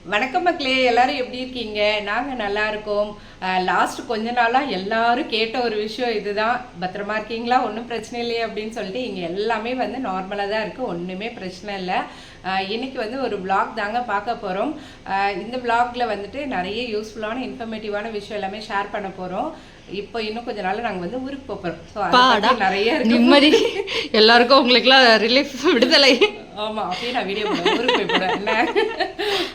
வணக்கம் மக்களே, எல்லாரும் எப்படி இருக்கீங்க? நாங்கள் நல்லா இருக்கோம். லாஸ்ட் கொஞ்ச நாளாக எல்லாரும் கேட்ட ஒரு விஷயம் இதுதான், பத்திரமா இருக்கீங்களா, ஒன்றும் பிரச்சனை இல்லையே அப்படின்னு சொல்லிட்டு. இங்கே எல்லாமே வந்து நார்மலாக தான் இருக்குது, ஒன்றுமே பிரச்சனை இல்லை. இன்னைக்கு வந்து ஒரு விளாக் தாங்க பார்க்க போகிறோம். இந்த விளாகில் வந்துட்டு நிறைய யூஸ்ஃபுல்லான இன்ஃபர்மேட்டிவான விஷயம் எல்லாமே ஷேர் பண்ண போகிறோம். இப்போ இன்னும் கொஞ்ச நாள் நாங்கள் வந்து ஊருக்கு போகிறோம். ஸோ அது நிறைய நிம்மதி எல்லாருக்கும் உங்களுக்குலாம் ரிலீஃப் விடுதலை. ஆமாம், அப்படியே நான் வீடியோ ஊருக்கு போய் போகிறேன் என்ன.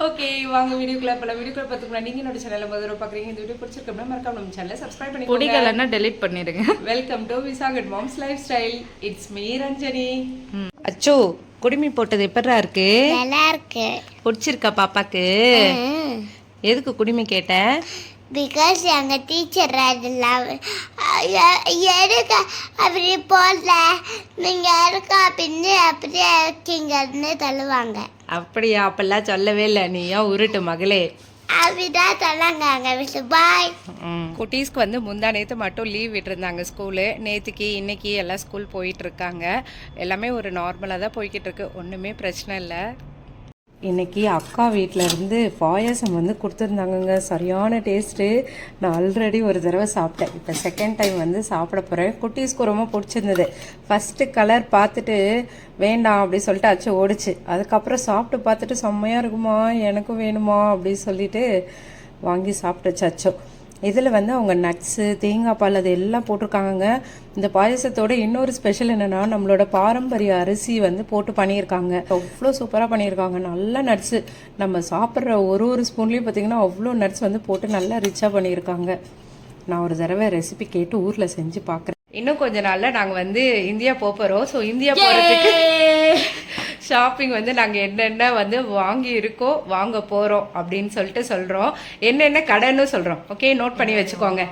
ஓகே, வாங்க வீடியோக்குள்ள போகலாம். வீடியோக்குள்ள பார்த்துக்கலாம். நீங்கள் என்னோட சேனலில் முதல்ல பார்க்குறீங்க, இந்த வீடியோ பிடிச்சிருக்கோம்னா மறக்காம நம்ம சேனலை சப்ஸ்கிரைப் பண்ணி பிடிக்கலன்னா டெலிட் பண்ணிடுங்க. வெல்கம் டு விசாகட் moms lifestyle. It's me Ranjani. அச்சோ, குடுமி போட்டது எப்படா இருக்கு? நல்லா இருக்கு. பிடிச்சிருக்கா பாப்பாக்கு? எதுக்கு குடுமி கேட்டேன்? பிகாஸ் எங்கள் டீச்சர் அதெல்லாம் எதுக்கு அப்படி போடல, நீங்கள் எதுக்கு அப்படின்னு அப்படியே இருக்கீங்கன்னு தள்ளுவாங்க. அப்படியா? அப்பெல்லாம் சொல்லவே இல்லை, நீ ஏன் உருட்டு மகளே. அப்படிதான் சொன்னாங்க அங்கே விட்டு. பாய். குட்டீஸ்க்கு வந்து முந்தா நேற்று மட்டும் லீவ் விட்டுருந்தாங்க ஸ்கூலு. நேற்றுக்கு இன்னைக்கு எல்லாம் ஸ்கூல் போயிட்டுருக்காங்க. எல்லாமே ஒரு நார்மலாக தான் போய்கிட்டு இருக்கு, ஒன்றுமே பிரச்சனை இல்லை. இன்றைக்கி அக்கா வீட்டில் இருந்து பாயாசம் வந்து கொடுத்துருந்தாங்கங்க. சரியான டேஸ்ட்டு. நான் ஆல்ரெடி ஒரு தடவை சாப்பிட்டேன், இப்போ செகண்ட் டைம் வந்து சாப்பிட போகிறேன். குட்டீஸ்க்கு ரொம்ப பிடிச்சிருந்தது. ஃபஸ்ட்டு கலர் பார்த்துட்டு வேண்டாம் அப்படி சொல்லிட்டு அச்சு ஓடிச்சு. அதுக்கப்புறம் சாப்பிட்டு பார்த்துட்டு செம்மையாக இருக்குமா, எனக்கும் வேணுமா அப்படின்னு சொல்லிட்டு வாங்கி சாப்பிட்டுச்சு அச்சோ. இதில் வந்து அவங்க நட்ஸு, தேங்காய் பால் அது எல்லாம் போட்டிருக்காங்க. இந்த பாயசத்தோட இன்னொரு ஸ்பெஷல் என்னென்னா, நம்மளோட பாரம்பரிய அரிசி வந்து போட்டு பண்ணியிருக்காங்க. அவ்வளோ சூப்பராக பண்ணியிருக்காங்க. நல்ல நட்ஸு, நம்ம சாப்பிட்ற ஒரு ஸ்பூன்லேயும் பார்த்திங்கன்னா அவ்வளோ நட்ஸ் வந்து போட்டு நல்லா ரிச்சாக பண்ணியிருக்காங்க. நான் ஒரு தடவை ரெசிபி கேட்டு ஊரில் செஞ்சு பார்க்குறேன். இன்னும் கொஞ்ச நாளில் நாங்கள் வந்து இந்தியா போகிறோம். ஸோ இந்தியா போகிறதுக்கு ஷாப்பிங் வந்து நாங்கள் என்னென்ன வந்து வாங்கி இருக்கோம், வாங்க போகிறோம் அப்படின்னு சொல்லிட்டு சொல்கிறோம். என்னென்ன கடைன்னு சொல்கிறோம். ஓகே, நோட் பண்ணி வச்சுக்கோங்க.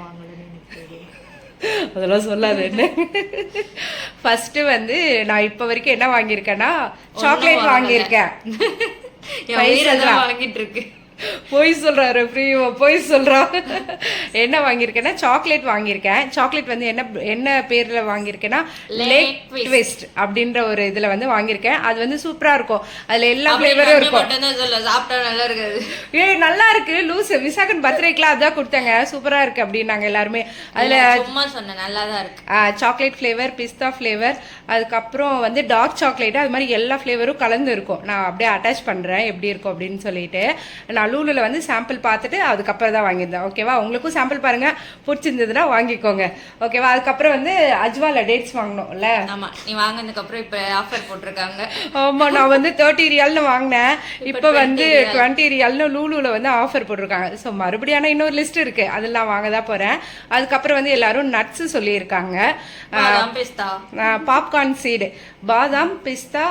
அதெல்லாம் சொல்லாது என்ன. ஃபஸ்ட்டு வந்து நான் இப்போ வரைக்கும் என்ன வாங்கியிருக்கேன்னா, சாக்லேட் வாங்கியிருக்கேன். வாங்கிட்டு இருக்கு. பொய் சொல்கிறாரு, ஃப்ரீவா பொய் சொல்கிறான். என்ன வாங்கியிருக்கேன்னா, சாக்லேட் வாங்கியிருக்கேன். சாக்லேட் வந்து என்ன பேரில் வாங்கியிருக்கேன்னா, லேக் ட்விஸ்ட் அப்படின்ற ஒரு இதில் வந்து வாங்கியிருக்கேன். அது வந்து சூப்பராக இருக்கும், அதில் எல்லா ஃப்ளேவரும் இருக்கும். சாப்பிட்டா நல்லா இருக்காது. நல்லா இருக்கு. லூஸ் விசாகன் பர்த்டேக்கெலாம் அதான் கொடுத்தாங்க, சூப்பராக இருக்கு அப்படின்னாங்க எல்லாருமே. அதில் சும்மா சொன்னேன், நல்லா தான் இருக்கு. சாக்லேட் ஃப்ளேவர், பிஸ்தா ஃப்ளேவர், அதுக்கப்புறம் வந்து டார்க் சாக்லேட், அது மாதிரி எல்லா ஃப்ளேவரும் கலந்து இருக்கும். நான் அப்படியே அட்டாச் பண்ணுறேன் எப்படி இருக்கும் அப்படின்னு சொல்லிட்டு. நான் லூலுல வந்து சாம்பிள் பார்த்துட்டு அதுக்கப்புறம் தான் வாங்கியிருந்தேன். ஓகேவா, உங்களுக்கும் சாம்பிள் பாருங்க, பிடிச்சிருந்ததுன்னா வாங்கிக்கோங்க. ஓகேவா, அதுக்கப்புறம் வந்து அஜ்வால டேட்ஸ் வாங்கணும்ல. ஆமா, நீ வாங்கினதுக்கு அப்புறம் இப்போ ஆஃபர் போட்டிருக்காங்க. ஆமா, நான் வந்து 30 ரியால்னு வாங்கினேன், இப்போ வந்து 20 ரியால்னு லூலுல வந்து ஆஃபர் போட்டிருக்காங்க. ஸோ மறுபடியும் இன்னொரு லிஸ்ட் இருக்கு, அதில் நான் வாங்க தான் போறேன். அதுக்கப்புறம் வந்து எல்லாரும் நட்ஸ் சொல்லியிருக்காங்க. பாப்கார்ன் சீடு, பாதாம், பிஸ்தா,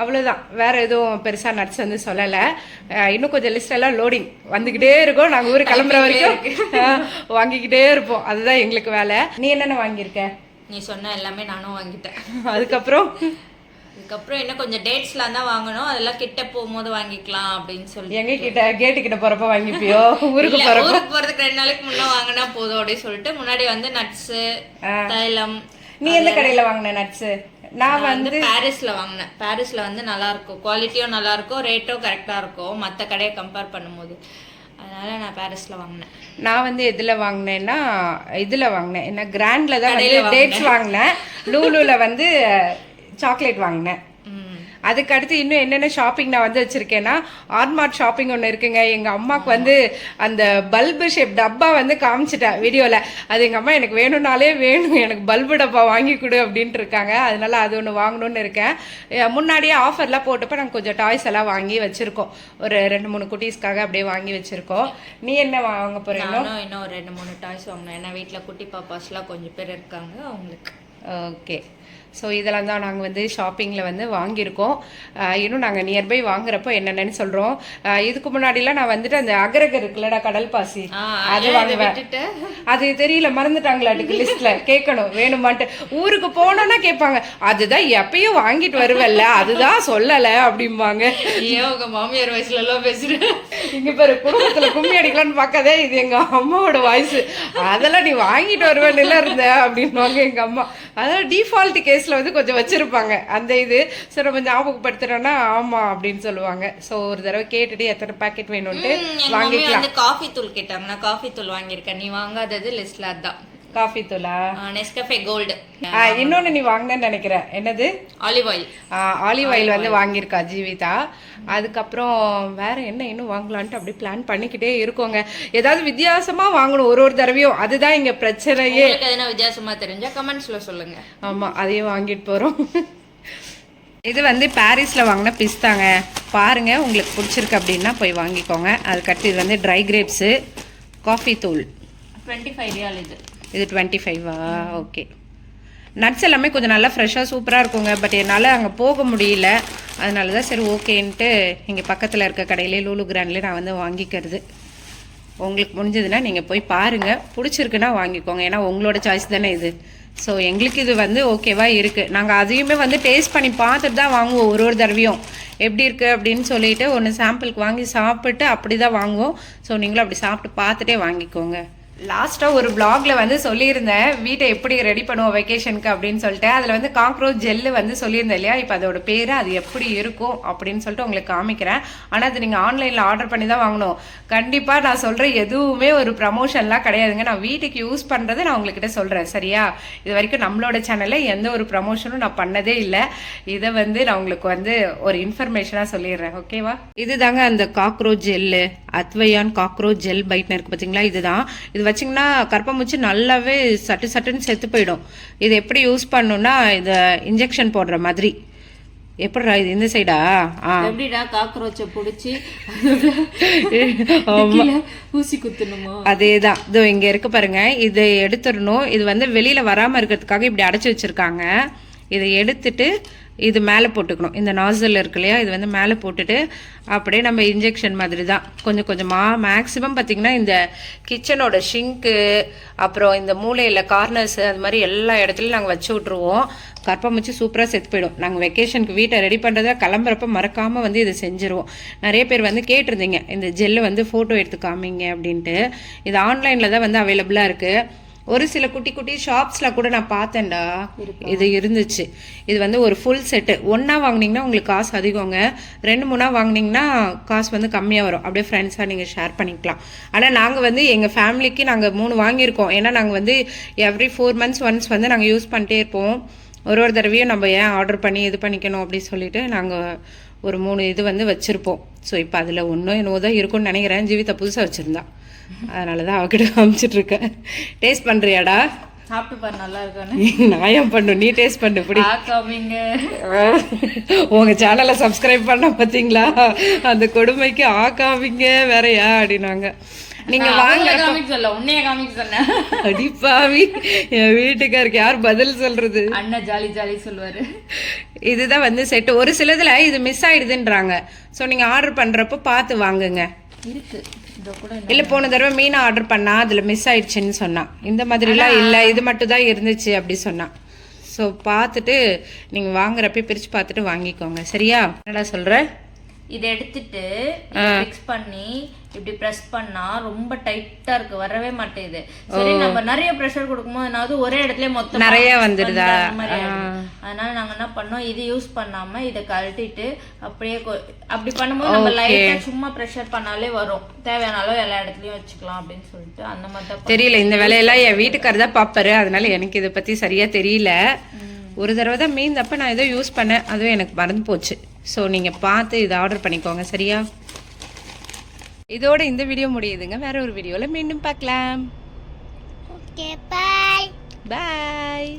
அவ்வளோதான். வேறு எதுவும் பெருசாக நட்ஸ் வந்து சொல்லலை. இன்னும் கொஞ்சம் லிஸ்டெல்லாம் லோடிங் வந்துக்கிட்டே இருக்கும். நாங்கள் ஊருக்கு கிளம்புற வரைக்கும் வாங்கிக்கிட்டே இருப்போம், அதுதான் எங்களுக்கு வேலை. நீ என்னென்ன வாங்கியிருக்க? நீ சொன்ன எல்லாமே நானும் வாங்கிட்டேன். அதுக்கப்புறம் இன்னும் கொஞ்சம் டேட்ஸ்லாம் தான் வாங்கணும், அதெல்லாம் கிட்ட போகும்போது வாங்கிக்கலாம் அப்படின்னு சொல்லி. எங்க கிட்ட கேட்டு கிட்ட போறப்ப வாங்கிப்பியோ? ஊருக்கு போறதுக்கு 2 நாளைக்கு முன்னே வாங்கினா போதும் அப்படின்னு சொல்லிட்டு முன்னாடி வந்து நட்ஸு, தைலம். நீ எந்த கடையில் வாங்கின நட்ஸு? நான் வந்து பாரிஸ்ல வாங்கினேன். பாரிஸ்ல வந்து நல்லா இருக்கும், குவாலிட்டியும் நல்லா இருக்கும், ரேட்டும் கரெக்டா இருக்கும் மற்ற கடையை கம்பேர் பண்ணும்போது. அதனால நான் பாரிஸ்ல வாங்கினேன். நான் வந்து எதில் வாங்கினேன்னா, இதில் வாங்கினேன், என்ன கிராண்ட்ல தான் வந்து டேட்ஸ் வாங்கினேன். லூலுல வந்து சாக்லேட் வாங்கினேன். அதுக்கு அடுத்து இன்னும் என்னென்ன ஷாப்பிங் நான் வந்து வச்சுருக்கேன்னா, ஆர்மார்ட் ஷாப்பிங் ஒன்று இருக்குங்க. எங்கள் அம்மாவுக்கு வந்து அந்த பல்பு ஷேப் டப்பா வந்து காமிச்சிட்டேன் வீடியோவில். அது எங்கள் அம்மா எனக்கு வேணும்னாலே வேணும், எனக்கு பல்பு டப்பா வாங்கி கொடு அப்படின்ட்டு இருக்காங்க. அதனால அது ஒன்று வாங்கணும்னு இருக்கேன். முன்னாடியே ஆஃபர்லாம் போட்டப்போ நாங்கள் கொஞ்சம் டாய்ஸ் எல்லாம் வாங்கி வச்சுருக்கோம். ஒரு 2-3 குட்டீஸ்க்காக அப்படியே வாங்கி வச்சுருக்கோம். நீ என்ன வாங்க போகிறீங்களோ? இன்னும் ஒரு 2-3 டாய்ஸ் வாங்கணும், ஏன்னா வீட்டில் குட்டி பாப்பாஸ்லாம் கொஞ்சம் பேர் இருக்காங்க, அவங்களுக்கு. ஓகே, ஸோ இதெல்லாம் தான் நாங்கள் வந்து ஷாப்பிங்கில் வந்து வாங்கியிருக்கோம். இன்னும் நாங்கள் நியர்பை வாங்குறப்போ என்னென்னு சொல்கிறோம். இதுக்கு முன்னாடிலாம் நான் வந்துட்டு அந்த அகரகர் இருக்குல்லடா, கடல் பாசி, அது வாங்குவேன். அது தெரியல, மறந்துட்டாங்களாட்டுக்கு லிஸ்ட்டில். கேட்கணும் வேணுமான்ட்டு. ஊருக்கு போனோன்னா கேட்பாங்க, அதுதான் எப்பயும் வாங்கிட்டு வருவல்ல, அதுதான் சொல்லலை அப்படிம்பாங்க. ஏன் உங்கள் மாமியார் வயசுலலாம் பேசுகிறேன்? இங்கே பேர் குடும்பத்தில் கும்மி அடிக்கலான்னு பார்க்காதே, இது எங்கள் அம்மாவோட வாய்ஸ். அதெல்லாம் நீ வாங்கிட்டு வருவேன்னு இருந்த அப்படின்வாங்க எங்கள் அம்மா. அதாவது டிஃபால்ட் கேஸில் வந்து கொஞ்சம் வச்சுருப்பாங்க அந்த இது. ஸோ நம்ம ஞாபகப்படுத்துகிறோன்னா ஆமாம் அப்படின்னு சொல்லுவாங்க. ஸோ ஒரு தடவை கேட்டுட்டு எத்தனை பேக்கெட் வேணும்ட்டு வாங்கிக்கலாம். வந்து காஃபி தூள் கேட்டாங்க, நான் காஃபி தூள் வாங்கியிருக்கேன். நீ வாங்காதது லிஸ்ட்ல அதான் காஃபி தூளா? Nescafe gold. இன்னொன்று நீ வாங்கினேன்னு நினைக்கிறேன், என்னது? Olive oil. ஆலிவ் ஆயில் வந்து வாங்கியிருக்கா ஜீவிதா. அதுக்கப்புறம் வேற என்ன இன்னும் வாங்கலான்ட்டு அப்படி பிளான் பண்ணிக்கிட்டே இருக்கோங்க. ஏதாவது வித்தியாசமா வாங்கணும் ஒரு தடவையும், அதுதான் இங்க பிரச்சனையே. எதனா வித்தியாசமா தெரிஞ்சா கமெண்ட்ஸ்ல சொல்லுங்க. ஆமா, அதையும் வாங்கிட்டு போறோம். இது வந்து பாரிஸில் வாங்கின பிஸ்தாங்க. பாருங்க, உங்களுக்கு பிடிச்சிருக்கு அப்படின்னா போய் வாங்கிக்கோங்க. அதுக்கடுத்து இது வந்து ட்ரை கிரேப்ஸு, காஃபி தூள் 25 ரியால். இது 25வா? ஓகே. நட்ஸ் எல்லாமே கொஞ்சம் நல்லா ஃப்ரெஷ்ஷாக சூப்பராக இருக்குங்க. பட் என்னால் அங்கே போக முடியல, அதனால தான் சரி ஓகேன்ட்டு இங்கே பக்கத்தில் இருக்க கடையிலே லூலு கிராண்ட்லேயே நான் வந்து வாங்கிக்கிறது. உங்களுக்கு முடிஞ்சதுன்னா நீங்கள் போய் பாருங்கள், பிடிச்சிருக்குன்னா வாங்கிக்கோங்க. ஏன்னா உங்களோட சாய்ஸ் தானே இது. ஸோ எங்களுக்கு இது வந்து ஓகேவா இருக்குது. நாங்கள் அதையுமே வந்து டேஸ்ட் பண்ணி பார்த்துட்டு தான் வாங்குவோம். ஒரு தடவையும் எப்படி இருக்குது அப்படின்னு சொல்லிட்டு ஒன்று சாம்பிளுக்கு வாங்கி சாப்பிட்டு அப்படி தான் வாங்குவோம். ஸோ நீங்களும் அப்படி சாப்பிட்டு பார்த்துட்டே வாங்கிக்கோங்க. லாஸ்ட்டாக ஒரு vlogல வந்து சொல்லியிருந்தேன் வீட்டை எப்படி ரெடி பண்ணுவோம் வெக்கேஷனுக்கு அப்படின்னு சொல்லிட்டு. அதில் வந்து காக்ரோச் ஜெல்லு வந்து சொல்லியிருந்தேன் இல்லையா? இப்போ அதோட பேர் அது எப்படி இருக்கும் அப்படின்னு சொல்லிட்டு உங்களுக்கு காமிக்கிறேன். ஆனால் அது நீங்கள் ஆன்லைனில் ஆர்டர் பண்ணி தான் வாங்கணும். கண்டிப்பாக நான் சொல்கிறேன், எதுவுமே ஒரு ப்ரமோஷன்லாம் கிடையாதுங்க. நான் வீட்டுக்கு யூஸ் பண்ணுறதை நான் உங்கள்கிட்ட சொல்கிறேன், சரியா? இது வரைக்கும் நம்மளோட சேனலில் எந்த ஒரு ப்ரமோஷனும் நான் பண்ணதே இல்லை. இதை வந்து நான் உங்களுக்கு வந்து ஒரு இன்ஃபர்மேஷனாக சொல்லிடுறேன், ஓகேவா? இதுதாங்க அந்த காக்ரோச் ஜெல்லு, அத்வையான் காக்ரோச் ஜெல் பைட்னு இருக்குது பார்த்தீங்களா? இதுதான். இது வச்சிங்கன்னா கற்பமுச்சு நல்லாவே சட்டு சட்டுன்னு செத்து போயிடும். இது எப்படி யூஸ் பண்ணணும்னா, இதை இன்ஜெக்ஷன் போடுற மாதிரி. எப்படிடா இது இந்த சைடா? எப்படிடா காக்ரோச்சை பிடிச்சி ஊசி குத்தணுமோ? அதேதான். இதோ இங்க இருக்கு பாருங்க, இதை எடுத்துடணும். இது வந்து வெளியில வராம இருக்கிறதுக்காக இப்படி அடைச்சி வச்சிருக்காங்க. இதை எடுத்துட்டு இது மேலே போட்டுக்கணும். இந்த நாசல் இருக்கு இல்லையா, இது வந்து மேலே போட்டுட்டு அப்படியே நம்ம இன்ஜெக்ஷன் மாதிரி தான் கொஞ்சம் கொஞ்சமாக. மேக்ஸிமம் பார்த்திங்கன்னா இந்த கிச்சனோட ஷிங்க்கு, அப்புறம் இந்த மூலையில் கார்னர்ஸு, அது மாதிரி எல்லா இடத்துலையும் நாங்கள் வச்சு விட்ருவோம். கற்பமுச்சு சூப்பராக செத்து போயிடும். நாங்கள் வெக்கேஷனுக்கு வீட்டை ரெடி பண்ணுறதா கிளம்புறப்ப மறக்காமல் வந்து இதை செஞ்சுருவோம். நிறைய பேர் வந்து கேட்டிருந்தீங்க இந்த ஜெல்லு வந்து ஃபோட்டோ எடுத்து காமிங்க அப்படின்ட்டு. இது ஆன்லைனில் தான் வந்து அவைலபிளாக இருக்குது. ஒரு சில குட்டி குட்டி ஷாப்ஸில் கூட நான் பார்த்தேன்டா, இது இருந்துச்சு. இது வந்து ஒரு ஃபுல் செட்டு. ஒன்றா வாங்கினீங்கன்னா உங்களுக்கு காசு அதிகங்க, 2-3 வாங்கினீங்கன்னா காசு வந்து கம்மியாக வரும். அப்படியே ஃப்ரெண்ட்ஸாக நீங்கள் ஷேர் பண்ணிக்கலாம். ஆனால் நாங்கள் வந்து எங்கள் ஃபேமிலிக்கு நாங்கள் 3 வாங்கியிருக்கோம். ஏன்னா நாங்கள் வந்து எவ்ரி 4 months ஒன்ஸ் வந்து நாங்கள் யூஸ் பண்ணிட்டே இருப்போம். ஒரு தடவையும் நம்ம ஏன் ஆர்டர் பண்ணி இது பண்ணிக்கணும் அப்படின்னு சொல்லிட்டு நாங்கள் ஒரு 3 இது வந்து வச்சுருப்போம். ஸோ இப்போ அதில் ஒன்றும் என்னவோ தான் இருக்கும்னு நினைக்கிறேன். ஜீவிதா புதுசாக வச்சுருந்தா, அதனால தான் அவகிட்ட காமிச்சிட்டு இருக்கேன். டேஸ்ட் பண்றியாடா? சாப்பிட்டு பாரு, நல்லா இருக்கானு. நான் பண்ணு, நீ டேஸ்ட் பண்ணு. இப்படி உங்க சேனலை சப்ஸ்கிரைப் பண்ண பார்த்தீங்களா? அந்த கொடுமைக்கு ஆக்காவிங்க வேறையா அப்படின்னாங்க. நீங்க வாங்க அடிப்பாவி. என் வீட்டுக்காருக்கு யார் பதில் சொல்றது? அண்ணன் ஜாலி ஜாலி சொல்லுவாரு. இதுதான் வந்து செட்டு. ஒரு சிலதுல இது மிஸ் ஆயிடுதுன்றாங்க. ஸோ நீங்க ஆர்டர் பண்றப்ப பார்த்து வாங்குங்க. இருக்கு இல்ல, போன தடவை மீன் ஆர்டர் பண்ணா அதுல மிஸ் ஆயிடுச்சுன்னு சொன்னா. இந்த மாதிரிலாம் இல்ல, இது மட்டும் தான் இருந்துச்சு அப்படி சொன்னா. ஸோ பார்த்துட்டு நீங்க வாங்குறப்ப பிரிச்சு பார்த்துட்டு வாங்கிக்கோங்க, சரியா? என்னடா சொல்ற? இதை எடுத்துட்டு ஃபிக்ஸ் பண்ணி இப்படி பிரஸ் பண்ணா ரொம்ப டைட்டா இருக்கு, வரவே மாட்டேங்குது. சரி, நம்ம நிறைய பிரஷர் கொடுக்கும்போது ஒரே இடத்துல மொத்தம் நிறைய வந்துடுதா? அதனால நாங்க என்ன பண்ணோம், இது யூஸ் பண்ணாம இதை கழட்டிட்டு அப்படியே அப்படி பண்ணும்போது நம்ம லைட்டா சும்மா பிரஷர் பண்ணாலே வரும். தேவையான அளவு எல்லா இடத்துலயும் வச்சுக்கலாம் அப்படின்னு சொல்லிட்டு அந்த மாதிரி. தெரியல, இந்த வேலையெல்லாம் என் வீட்டுக்காரர் தான் பாப்பாரு, அதனால எனக்கு இதை பத்தி சரியா தெரியல. ஒரு தடவை தான் மீன் தப்ப நான் ஏதோ யூஸ் பண்ணேன், அதுவும் எனக்கு மறந்து போச்சு. ஸோ நீங்கள் பார்த்து இதை ஆர்டர் பண்ணிக்கோங்க, சரியா? இதோட இந்த வீடியோ முடியுதுங்க. வேற ஒரு வீடியோவில் மீண்டும் பார்க்கலாம். Okay, bye bye.